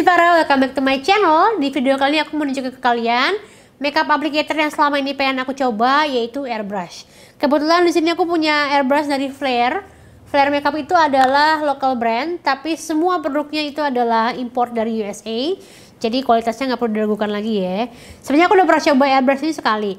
Para, welcome back to my channel. Di video kali ini aku mau nunjukin ke kalian makeup applicator yang selama ini pengen aku coba, yaitu airbrush. Kebetulan di sini aku punya airbrush dari Flair. Flair Makeup itu adalah local brand, tapi semua produknya itu adalah import dari USA. Jadi kualitasnya nggak perlu diragukan lagi ya. Sebenarnya aku udah pernah coba airbrush ini sekali,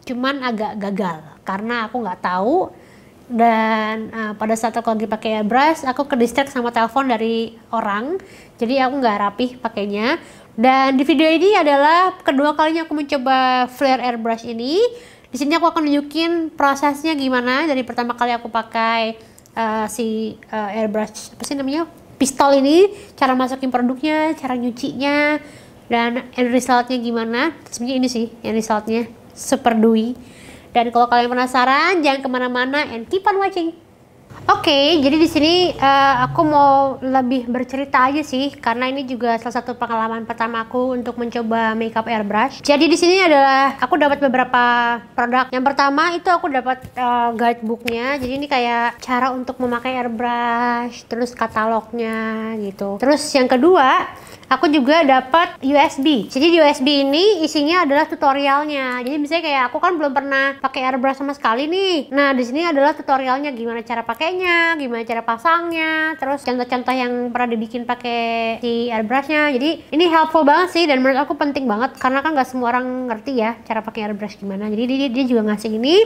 cuman agak gagal karena aku nggak tahu. Dan pada saat aku lagi pakai airbrush, aku ke distract sama telepon dari orang, jadi aku nggak rapih pakainya. Dan di video ini adalah kedua kalinya aku mencoba Flair airbrush ini. Di sini aku akan nunjukin prosesnya gimana dari pertama kali aku pakai airbrush, apa sih namanya, pistol ini, cara masukin produknya, cara nyucinya, dan end resultnya gimana. Sebenarnya ini sih end resultnya, super dewy. Dan kalau kalian penasaran, jangan kemana-mana and keep on watching. Oke, jadi di sini aku mau lebih bercerita aja sih, karena ini juga salah satu pengalaman pertama aku untuk mencoba makeup airbrush. Jadi di sini adalah aku dapat beberapa produk. Yang pertama itu aku dapat guidebooknya. Jadi ini kayak cara untuk memakai airbrush, terus katalognya gitu. Terus yang kedua, aku juga dapat USB. Jadi USB ini isinya adalah tutorialnya. Jadi misalnya kayak aku kan belum pernah pakai airbrush sama sekali nih. Nah, di sini adalah tutorialnya gimana cara pakainya, gimana cara pasangnya, terus contoh-contoh yang pernah dibikin pakai si airbrushnya. Jadi ini helpful banget sih, dan menurut aku penting banget karena kan nggak semua orang ngerti ya cara pakai airbrush gimana. Jadi dia juga ngasih ini.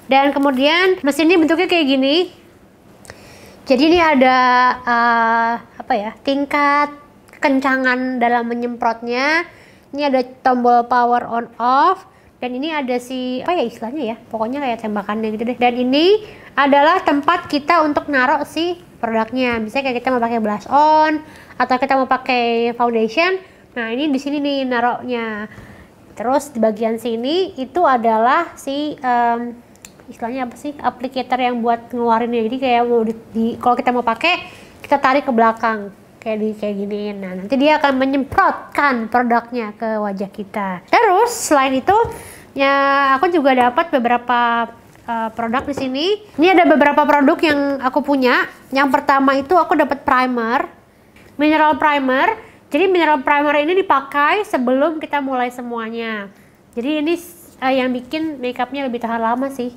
Dan kemudian mesinnya bentuknya kayak gini. Jadi ini ada tingkat kencangan dalam menyemprotnya. Ini ada tombol power on off, dan ini ada istilahnya ya, pokoknya kayak tembakannya gitu deh. Dan ini adalah tempat kita untuk naruh si produknya. Misalnya kayak kita mau pakai blush on atau kita mau pakai foundation, nah ini di sini nih naruhnya. Terus di bagian sini itu adalah istilahnya apa sih, applicator yang buat ngeluarinnya. Jadi kayak mau kalau kita mau pakai, kita tarik ke belakang kayak gini. Nah, nanti dia akan menyemprotkan produknya ke wajah kita. Terus selain itu ya, aku juga dapat beberapa produk di sini. Ini ada beberapa produk yang aku punya. Yang pertama itu aku dapat primer, mineral primer. Jadi mineral primer ini dipakai sebelum kita mulai semuanya. Jadi ini yang bikin makeupnya lebih tahan lama sih.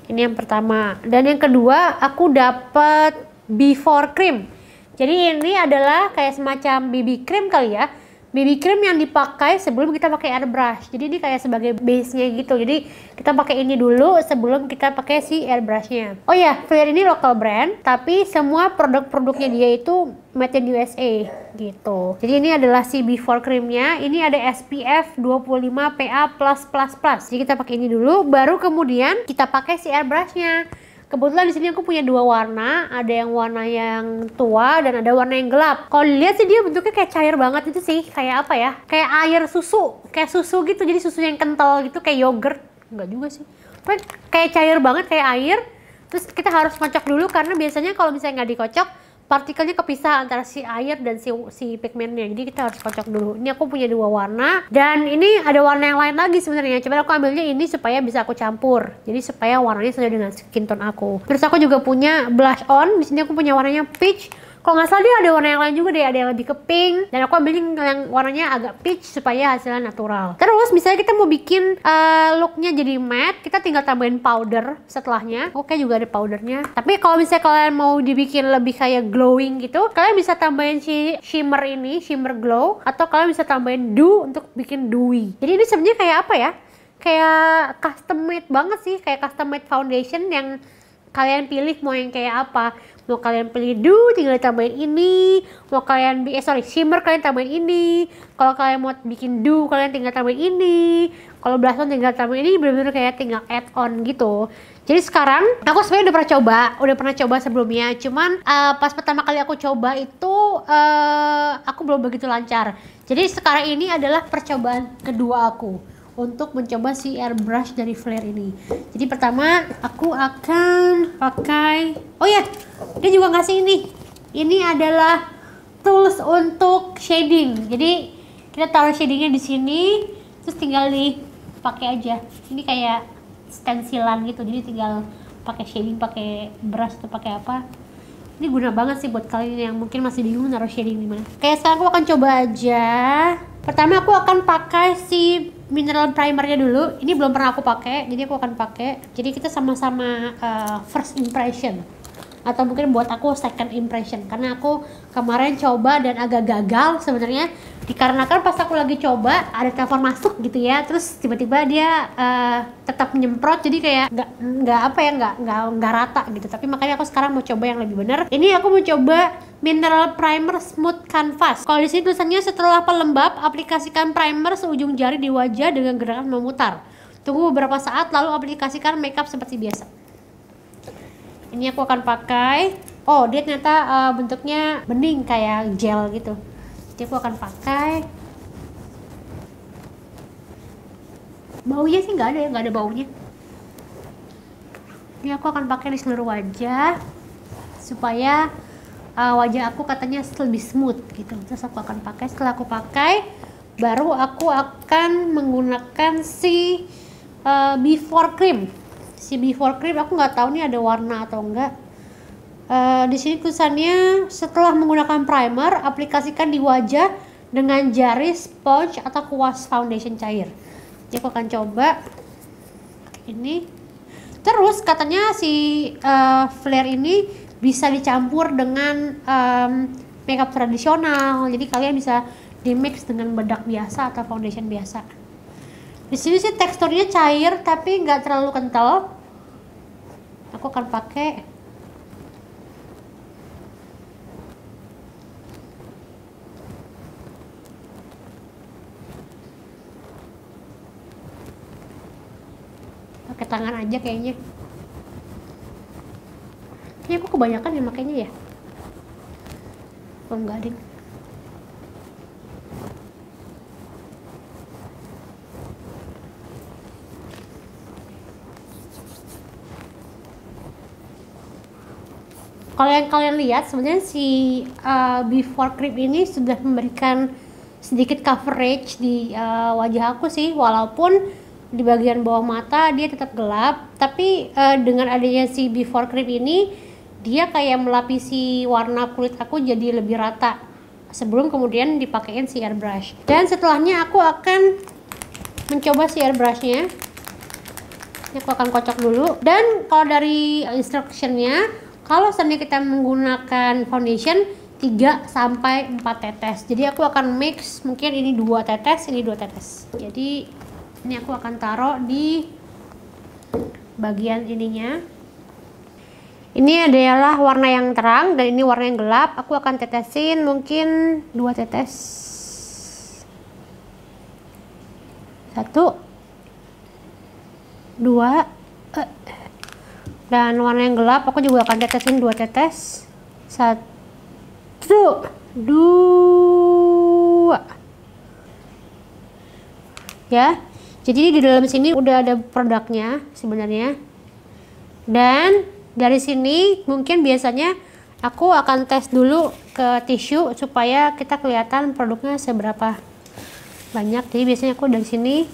Ini yang pertama. Dan yang kedua aku dapat before cream. Jadi ini adalah kayak semacam BB cream kali ya. BB cream yang dipakai sebelum kita pakai airbrush. Jadi ini kayak sebagai base-nya gitu. Jadi kita pakai ini dulu sebelum kita pakai si airbrush-nya. Oh ya, Flair ini local brand, tapi semua produk-produknya dia itu made in USA gitu. Jadi ini adalah si before cream-nya. Ini ada SPF 25 PA+++. Jadi kita pakai ini dulu, baru kemudian kita pakai si airbrush-nya. Kebetulan di sini aku punya dua warna, ada yang warna yang tua dan ada warna yang gelap. Kalau dilihat sih dia bentuknya kayak cair banget itu sih, kayak apa ya? Kayak air susu, kayak susu gitu. Jadi susu yang kental gitu, kayak yogurt. Enggak juga sih. Kayak cair banget, kayak air. Terus kita harus kocok dulu karena biasanya kalau misalnya nggak dikocok, partikelnya kepisah antara si air dan si pigmennya. Jadi kita harus kocok dulu. Ini aku punya dua warna, dan ini ada warna yang lain lagi sebenarnya. Coba aku ambilnya ini supaya bisa aku campur. Jadi supaya warnanya sesuai dengan skin tone aku. Terus aku juga punya blush on. Di sini aku punya warnanya peach. Kalau nggak salah dia ada warna yang lain juga deh, ada yang lebih ke pink. Dan aku ambil yang warnanya agak peach supaya hasilnya natural. Terus misalnya kita mau bikin looknya jadi matte, kita tinggal tambahin powder setelahnya. Oke, juga ada powdernya. Tapi kalau misalnya kalian mau dibikin lebih kayak glowing gitu, kalian bisa tambahin si shimmer ini, shimmer glow. Atau kalian bisa tambahin dew untuk bikin dewy. Jadi ini sebenarnya kayak apa ya? Kayak custom made banget sih, kayak custom made foundation yang kalian pilih mau yang kayak apa. Mau kalian pilih dew, tinggal tambahin ini. Mau kalian shimmer, kalian tambahin ini. Kalau kalian mau bikin dew, kalian tinggal tambahin ini. Kalau blush on tinggal tambahin ini. Bener-bener kayak tinggal add on gitu. Jadi sekarang aku sebenarnya udah pernah coba sebelumnya. Cuman pas pertama kali aku coba itu aku belum begitu lancar. Jadi sekarang ini adalah percobaan kedua aku untuk mencoba si airbrush dari Flair ini. Jadi pertama aku akan pakai, oh ya, dia juga ngasih ini. Ini adalah tools untuk shading. Jadi kita taruh shadingnya di sini, terus tinggal dipakai aja. Ini kayak stensilan gitu. Jadi tinggal pakai shading, pakai brush atau pakai apa. Ini guna banget sih buat kalian yang mungkin masih bingung naruh shading di mana. Kayak sekarang aku akan coba aja. Pertama aku akan pakai si mineral primernya dulu. Ini belum pernah aku pakai, jadi aku akan pakai. Jadi kita sama-sama first impression. Atau mungkin buat aku second impression, karena aku kemarin coba dan agak gagal sebenarnya, dikarenakan pas aku lagi coba ada telepon masuk gitu ya, terus tiba-tiba dia tetap menyemprot, jadi kayak nggak rata gitu. Tapi makanya aku sekarang mau coba yang lebih benar. Ini aku mau coba mineral primer smooth canvas. Kalau di sini tulisannya, setelah pelembab aplikasikan primer seujung jari di wajah dengan gerakan memutar. Tunggu beberapa saat lalu aplikasikan makeup seperti biasa. Ini aku akan pakai. Oh, dia ternyata bentuknya bening kayak gel gitu. Jadi aku akan pakai. Baunya sih nggak ada ya, nggak ada baunya. Ini aku akan pakai di seluruh wajah supaya wajah aku katanya lebih smooth gitu. Terus aku akan pakai. Setelah aku pakai, baru aku akan menggunakan si before cream. Si before cream aku nggak tahu nih ada warna atau enggak. Di sini tulisannya, setelah menggunakan primer aplikasikan di wajah dengan jari, sponge atau kuas foundation cair. Jadi aku akan coba ini. Terus katanya si flare ini bisa dicampur dengan makeup tradisional. Jadi kalian bisa di mix dengan bedak biasa atau foundation biasa. Di sini sih teksturnya cair tapi nggak terlalu kental. Aku akan pakai tangan aja kayaknya. Kayaknya aku kebanyakan ya makanya ya. Oh enggak ding. Kalau yang kalian lihat sebenarnya si before cream ini sudah memberikan sedikit coverage di wajah aku sih, walaupun di bagian bawah mata dia tetap gelap, tapi dengan adanya si before cream ini dia kayak melapisi warna kulit aku jadi lebih rata sebelum kemudian dipakein si airbrush. Dan setelahnya aku akan mencoba si airbrushnya. Ini aku akan kocok dulu. Dan kalau dari instructionnya, kalau seandainya kita menggunakan foundation 3-4 tetes. Jadi aku akan mix, mungkin ini 2 tetes, ini 2 tetes. Jadi ini aku akan taruh di bagian ininya. Ini adalah warna yang terang dan ini warna yang gelap. Aku akan tetesin mungkin 2 tetes. 1 2 dan warna yang gelap aku juga akan tetesin 2 tetes. 1 2 ya. Jadi di dalam sini udah ada produknya sebenarnya. Dan dari sini mungkin biasanya aku akan tes dulu ke tisu supaya kita kelihatan produknya seberapa banyak. Jadi biasanya aku dari sini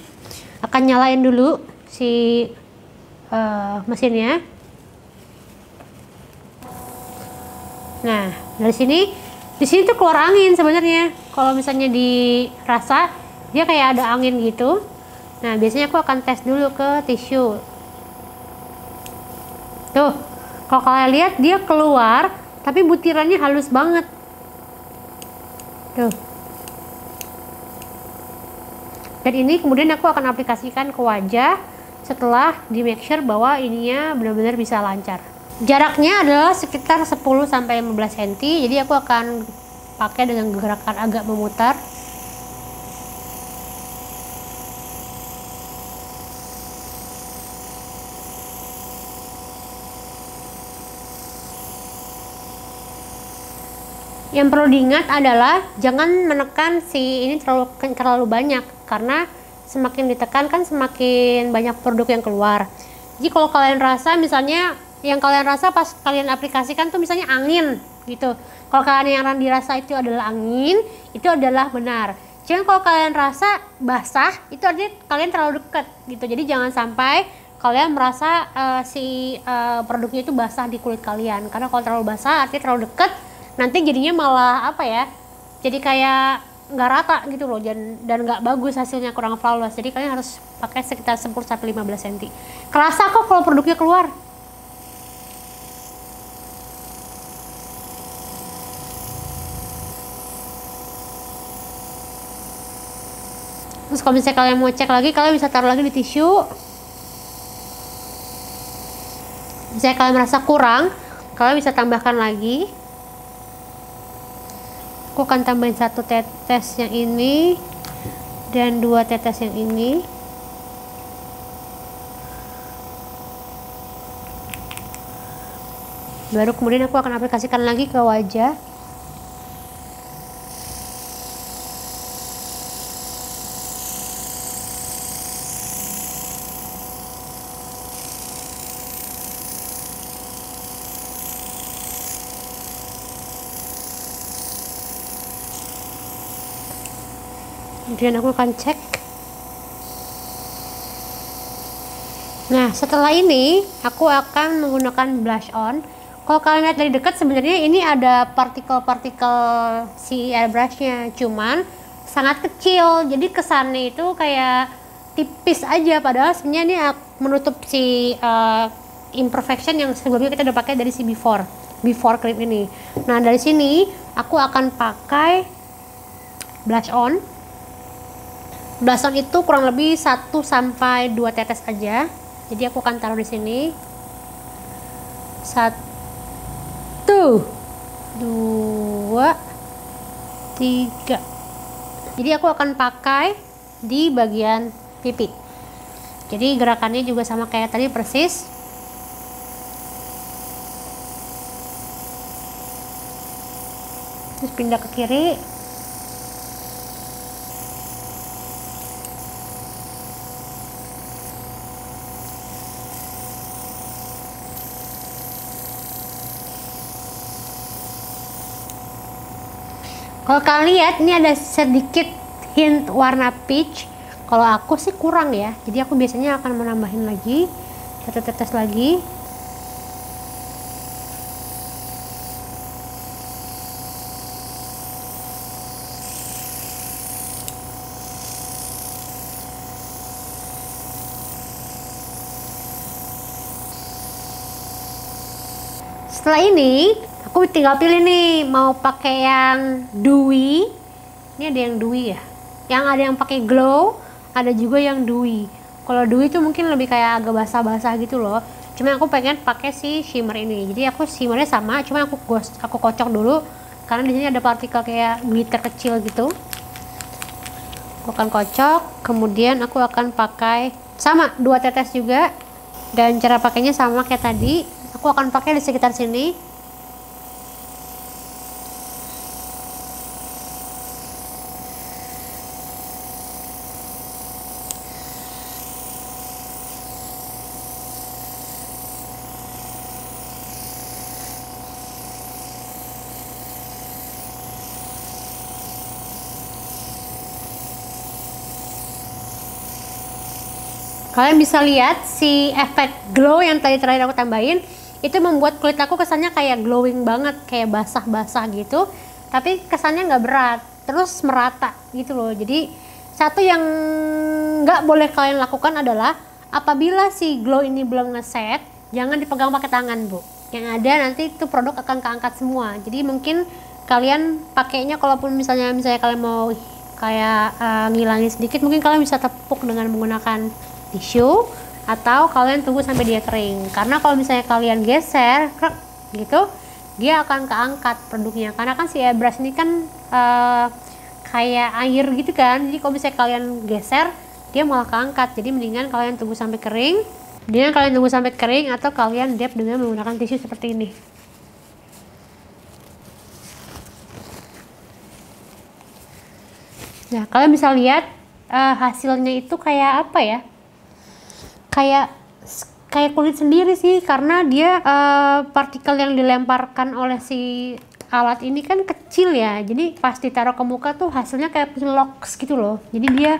akan nyalain dulu si mesinnya. Nah, dari sini, di sini tuh keluar angin sebenarnya. Kalau misalnya dirasa dia kayak ada angin gitu. Nah, biasanya aku akan tes dulu ke tisu. Tuh, kalau kalian lihat dia keluar, tapi butirannya halus banget. Tuh. Dan ini kemudian aku akan aplikasikan ke wajah setelah di make sure bahwa ininya benar-benar bisa lancar. Jaraknya adalah sekitar 10-15 cm, jadi aku akan pakai dengan gerakan agak memutar. Yang perlu diingat adalah jangan menekan si ini terlalu banyak, karena semakin ditekan kan semakin banyak produk yang keluar. Jadi kalau kalian rasa misalnya yang kalian rasa pas kalian aplikasikan tuh misalnya angin gitu, kalau kalian yang dirasa itu adalah angin, itu adalah benar. Cuman kalau kalian rasa basah, itu artinya kalian terlalu dekat gitu. Jadi jangan sampai kalian merasa produknya itu basah di kulit kalian. Karena kalau terlalu basah artinya terlalu deket, nanti jadinya malah apa ya, jadi kayak nggak rata gitu loh, dan nggak bagus hasilnya, kurang flawless. Jadi kalian harus pakai sekitar 10-15 cm. Kerasa kok kalau produknya keluar. Terus kalau misalnya kalian mau cek lagi, kalian bisa taruh lagi di tisu. Misalnya kalian merasa kurang, kalian bisa tambahkan lagi. Aku akan tambahin 1 tetes yang ini dan 2 tetes yang ini. Baru kemudian aku akan aplikasikan lagi ke wajah. Kemudian aku akan cek. Nah, setelah ini aku akan menggunakan blush on. Kalau kalian lihat dari dekat, sebenarnya ini ada partikel-partikel si airbrushnya, cuman sangat kecil, jadi kesannya itu kayak tipis aja, padahal sebenarnya ini menutup si imperfection yang sebelumnya kita udah pakai dari si before cream ini. Nah, dari sini aku akan pakai blush on. Blush on itu kurang lebih 1-2 tetes aja. Jadi aku akan taruh di sini. 1, 2, 3. Jadi aku akan pakai di bagian pipi. Jadi gerakannya juga sama kayak tadi persis. Terus pindah ke kiri. Kalau kalian lihat ini ada sedikit hint warna peach. Kalau aku sih kurang ya, jadi aku biasanya akan menambahin lagi 1 tetes lagi. Setelah ini aku tinggal pilih nih, mau pakai yang dewy. Ini ada yang dewy ya, yang ada yang pakai glow, ada juga yang dewy. Kalau dewy itu mungkin lebih kayak agak basah-basah gitu loh. Cuma aku pengen pakai si shimmer ini. Jadi aku shimmernya sama, cuma aku kocok dulu karena di sini ada partikel kayak glitter kecil gitu. Aku akan kocok, kemudian aku akan pakai sama 2 tetes juga, dan cara pakainya sama kayak tadi. Aku akan pakai di sekitar sini. Kalian bisa lihat si efek glow yang tadi terakhir aku tambahin, itu membuat kulit aku kesannya kayak glowing banget, kayak basah-basah gitu, tapi kesannya nggak berat, terus merata gitu loh. Jadi satu yang nggak boleh kalian lakukan adalah apabila si glow ini belum ngeset, jangan dipegang pakai tangan, Bu. Yang ada nanti itu produk akan keangkat semua. Jadi mungkin kalian pakainya, kalaupun misalnya kalian mau kayak ngilangin sedikit, mungkin kalian bisa tepuk dengan menggunakan tisu, atau kalian tunggu sampai dia kering. Karena kalau misalnya kalian geser krek gitu, dia akan keangkat produknya, karena kan si airbrush ini kan kayak air gitu kan. Jadi kalau misalnya kalian geser, dia malah keangkat. Jadi mendingan kalian tunggu sampai kering. Atau kalian dab dengan menggunakan tisu seperti ini. Nah, kalian bisa lihat hasilnya itu kayak apa ya, kayak kulit sendiri sih, karena dia partikel yang dilemparkan oleh si alat ini kan kecil ya. Jadi pas ditaruh ke muka tuh hasilnya kayak pilox gitu loh. Jadi dia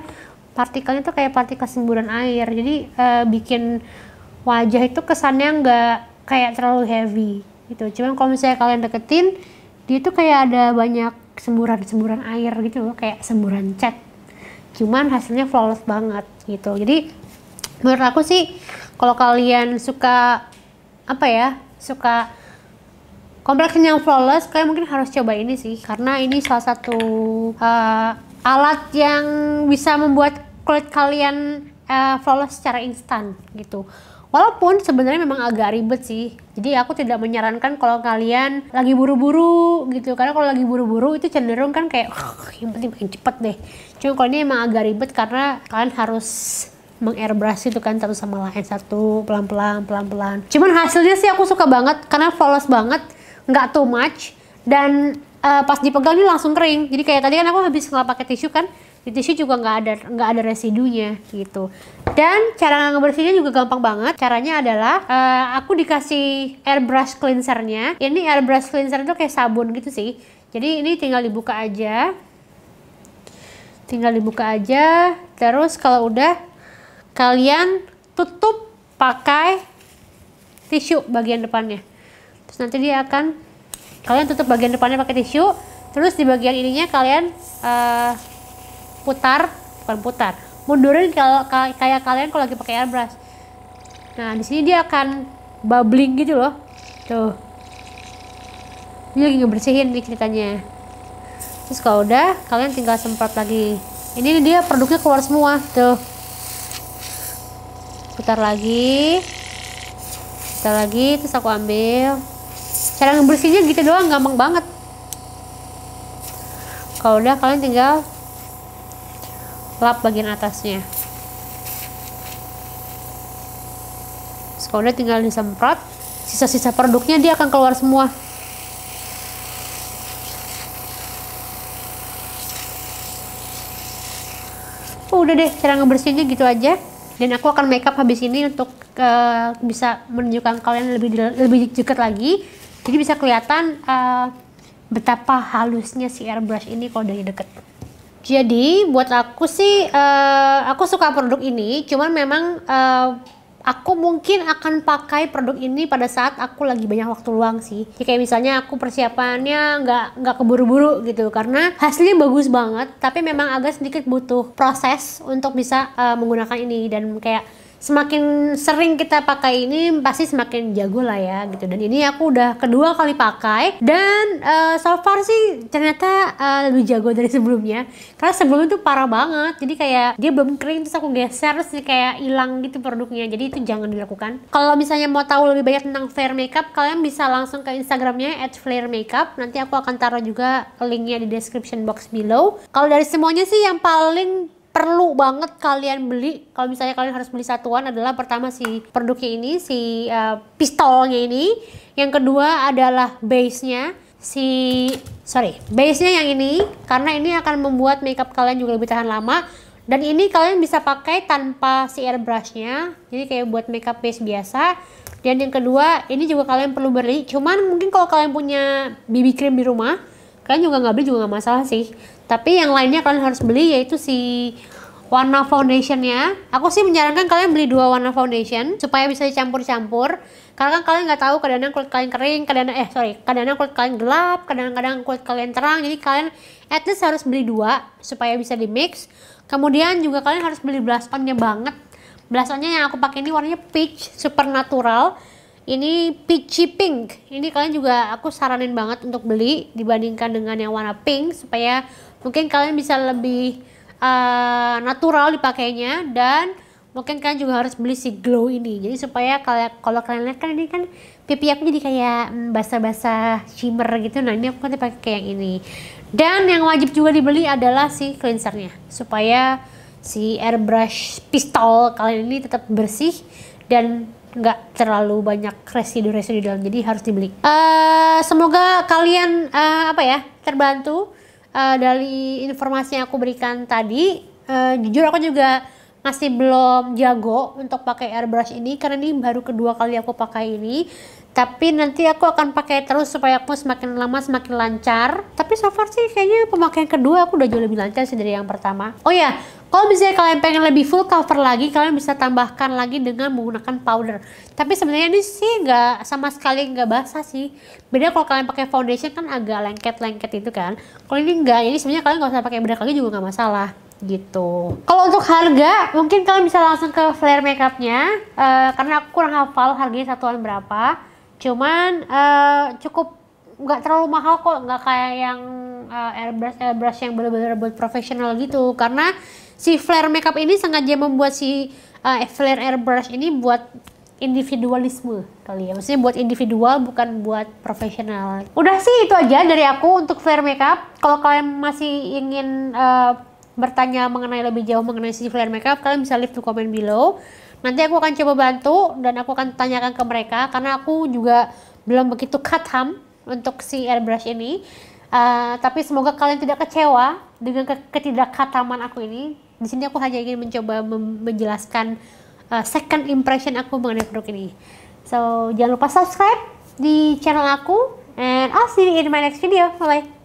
partikelnya tuh kayak partikel semburan air. Jadi bikin wajah itu kesannya nggak kayak terlalu heavy gitu. Cuman kalau misalnya kalian deketin, dia tuh kayak ada banyak semburan-semburan air gitu loh, kayak semburan cat. Cuman hasilnya flawless banget gitu. Jadi menurut aku sih kalau kalian suka apa ya, suka complexion yang flawless, kalian mungkin harus coba ini sih, karena ini salah satu alat yang bisa membuat kulit kalian flawless secara instan gitu. Walaupun sebenarnya memang agak ribet sih, jadi aku tidak menyarankan kalau kalian lagi buru-buru gitu, karena kalau lagi buru-buru itu cenderung kan kayak yang penting main cepet deh. Cuma kalau ini emang agak ribet karena kalian harus meng-airbrush itu kan satu sama lain, satu pelan-pelan. Cuman hasilnya sih aku suka banget karena flawless banget, nggak too much, dan pas dipegang ini langsung kering. Jadi kayak tadi kan aku habis ngelap pakai tisu kan, di tisu juga nggak ada residunya gitu. Dan cara ngebersihinnya juga gampang banget. Caranya adalah aku dikasih airbrush cleansernya. Ini airbrush cleanser itu kayak sabun gitu sih. Jadi ini tinggal dibuka aja. Terus kalau udah, kalian tutup pakai tisu bagian depannya. Terus nanti dia akan, kalian tutup bagian depannya pakai tisu. Terus di bagian ininya kalian mundurin kalau kayak kalian kalau lagi pakai airbrush. Nah di sini dia akan bubbling gitu loh, tuh. Ini lagi ngebersihin nih ceritanya. Terus kalau udah, kalian tinggal semprot lagi. Ini dia produknya keluar semua, tuh. Putar lagi, terus aku ambil. Cara ngebersihinnya gitu doang, gampang banget. Kalau udah, kalian tinggal lap bagian atasnya. Terus kalau udah tinggal disemprot, sisa-sisa produknya dia akan keluar semua. Udah deh, cara ngebersihinnya gitu aja. Dan aku akan makeup habis ini untuk bisa menunjukkan kalian lebih dekat lagi. Jadi bisa kelihatan betapa halusnya si airbrush ini kalau dari deket. Jadi buat aku sih, aku suka produk ini, cuman memang aku mungkin akan pakai produk ini pada saat aku lagi banyak waktu luang sih. Jadi kayak misalnya aku persiapannya nggak keburu-buru gitu, karena hasilnya bagus banget, tapi memang agak sedikit butuh proses untuk bisa menggunakan ini. Dan kayak semakin sering kita pakai ini pasti semakin jago lah ya gitu. Dan ini aku udah kedua kali pakai, dan so far sih ternyata lebih jago dari sebelumnya, karena sebelumnya tuh parah banget. Jadi kayak dia belum kering, terus aku geser, terus kayak hilang gitu produknya. Jadi itu jangan dilakukan. Kalau misalnya mau tahu lebih banyak tentang Flare Makeup, kalian bisa langsung ke Instagramnya @flaremakeup. Nanti aku akan taruh juga linknya di description box below. Kalau dari semuanya sih yang paling perlu banget kalian beli, kalau misalnya kalian harus beli satuan, adalah pertama si produknya ini, si pistolnya ini. Yang kedua adalah base-nya, base-nya yang ini, karena ini akan membuat makeup kalian juga lebih tahan lama. Dan ini kalian bisa pakai tanpa si airbrush-nya, jadi kayak buat makeup base biasa. Dan yang kedua, ini juga kalian perlu beli, cuman mungkin kalau kalian punya BB cream di rumah, kalian juga nggak beli juga nggak masalah sih. Tapi yang lainnya kalian harus beli, yaitu si warna foundationnya. Aku sih menyarankan kalian beli 2 warna foundation supaya bisa dicampur-campur. Karena kan kalian nggak tahu kadang-kadang kulit kalian kering, kadang-kadang kulit kalian gelap, kadang-kadang kulit kalian terang. Jadi kalian at least harus beli 2 supaya bisa di mix. Kemudian juga kalian harus beli blush on-nya banget. Blush on-nya yang aku pakai ini warnanya peach, super natural. Ini peachy pink. Ini kalian juga aku saranin banget untuk beli dibandingkan dengan yang warna pink, supaya mungkin kalian bisa lebih natural dipakainya. Dan mungkin kalian juga harus beli si glow ini. Jadi supaya kalau kalian lihat kan ini kan pipi aku jadi kayak basah-basah shimmer gitu. Nah ini aku kan pakai kayak yang ini. Dan yang wajib juga dibeli adalah si cleansernya, supaya si airbrush pistol kalian ini tetap bersih dan nggak terlalu banyak residu-residu dalam. Jadi harus dibeli. Semoga kalian terbantu dari informasi yang aku berikan tadi. Jujur aku juga masih belum jago untuk pakai airbrush ini, karena ini baru kedua kali aku pakai ini. tapi nanti aku akan pakai terus supaya aku semakin lama semakin lancar. Tapi so far sih kayaknya pemakaian kedua aku udah jauh lebih lancar sih dari yang pertama. Oh ya, kalau misalnya kalian pengen lebih full cover lagi, kalian bisa tambahkan lagi dengan menggunakan powder. Tapi sebenarnya ini sih nggak sama sekali nggak basah sih. Beda kalau kalian pakai foundation kan agak lengket-lengket itu kan. Kalau ini enggak, jadi sebenarnya kalian nggak usah pakai bedak lagi juga nggak masalah gitu. Kalau untuk harga mungkin kalian bisa langsung ke Flare Makeupnya, karena aku kurang hafal harganya satuan berapa. Cuman cukup nggak terlalu mahal kok, nggak kayak yang airbrush yang bener-bener buat profesional gitu. Karena si Flare Makeup ini sengaja membuat si Flare airbrush ini buat individualisme kali ya, maksudnya buat individual bukan buat profesional. Udah sih itu aja dari aku untuk Flare Makeup. Kalau kalian masih ingin bertanya mengenai lebih jauh mengenai si Flare Makeup, kalian bisa leave the comment below. Nanti aku akan coba bantu dan aku akan tanyakan ke mereka karena aku juga belum begitu khatam untuk si airbrush ini. Tapi semoga kalian tidak kecewa dengan ketidakkhataman aku ini. Di sini aku hanya ingin mencoba menjelaskan second impression aku mengenai produk ini. So jangan lupa subscribe di channel aku and I'll see you in my next video. Bye bye.